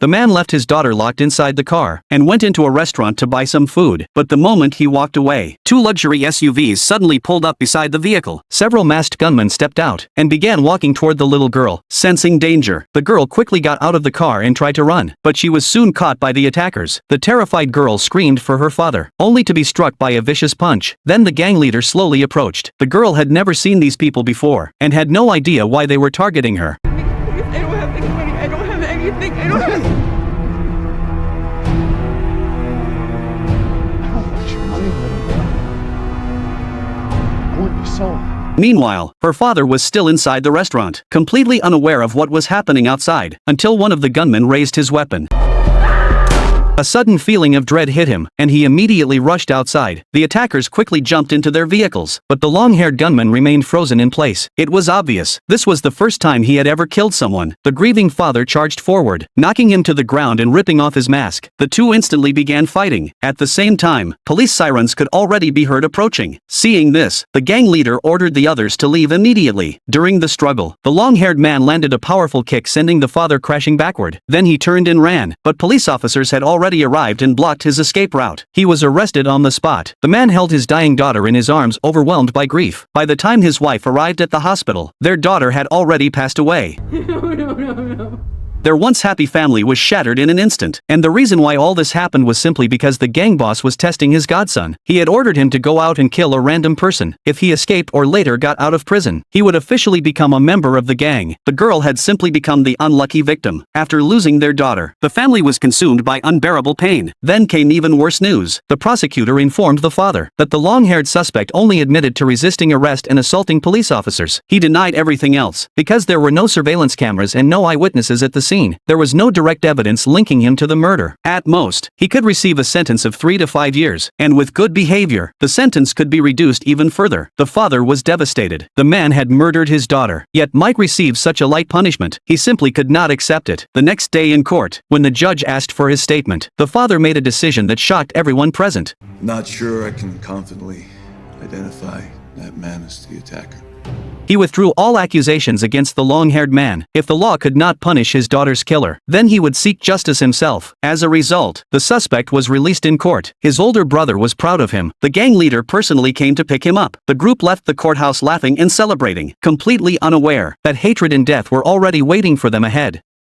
The man left his daughter locked inside the car and went into a restaurant to buy some food, but the moment he walked away, two luxury SUVs suddenly pulled up beside the vehicle. Several masked gunmen stepped out and began walking toward the little girl. Sensing danger, the girl quickly got out of the car and tried to run, but she was soon caught by the attackers. The terrified girl screamed for her father, only to be struck by a vicious punch. Then the gang leader slowly approached. The girl had never seen these people before and had no idea why they were targeting her. I don't have any money. I don't have anything. I don't have... I don't want your money, little girl. I want your soul. Meanwhile, her father was still inside the restaurant, completely unaware of what was happening outside, until one of the gunmen raised his weapon. A sudden feeling of dread hit him, and he immediately rushed outside. The attackers quickly jumped into their vehicles, but the long-haired gunman remained frozen in place. It was obvious this was the first time he had ever killed someone. The grieving father charged forward, knocking him to the ground and ripping off his mask. The two instantly began fighting. At the same time, police sirens could already be heard approaching. Seeing this, the gang leader ordered the others to leave immediately. During the struggle, the long-haired man landed a powerful kick, sending the father crashing backward. Then he turned and ran, but police officers had already arrived and blocked his escape route. He was arrested on the spot. The man held his dying daughter in his arms, overwhelmed by grief. By the time his wife arrived at the hospital, their daughter had already passed away. No. Their once happy family was shattered in an instant, and the reason why all this happened was simply because the gang boss was testing his godson. He had ordered him to go out and kill a random person. If he escaped or later got out of prison, he would officially become a member of the gang. The girl had simply become the unlucky victim. After losing their daughter, the family was consumed by unbearable pain. Then came even worse news. The prosecutor informed the father that the long-haired suspect only admitted to resisting arrest and assaulting police officers. He denied everything else. Because there were no surveillance cameras and no eyewitnesses at the scene, there was no direct evidence linking him to the murder. At most, he could receive a sentence of 3 to 5 years, and with good behavior, the sentence could be reduced even further. The father was devastated. The man had murdered his daughter, yet Mike received such a light punishment. He simply could not accept it. The next day in court, when the judge asked for his statement, the father made a decision that shocked everyone present. Not sure I can confidently identify that man as the attacker. He withdrew all accusations against the long-haired man. If the law could not punish his daughter's killer, then he would seek justice himself. As a result, the suspect was released in court. His older brother was proud of him. The gang leader personally came to pick him up. The group left the courthouse laughing and celebrating, completely unaware that hatred and death were already waiting for them ahead.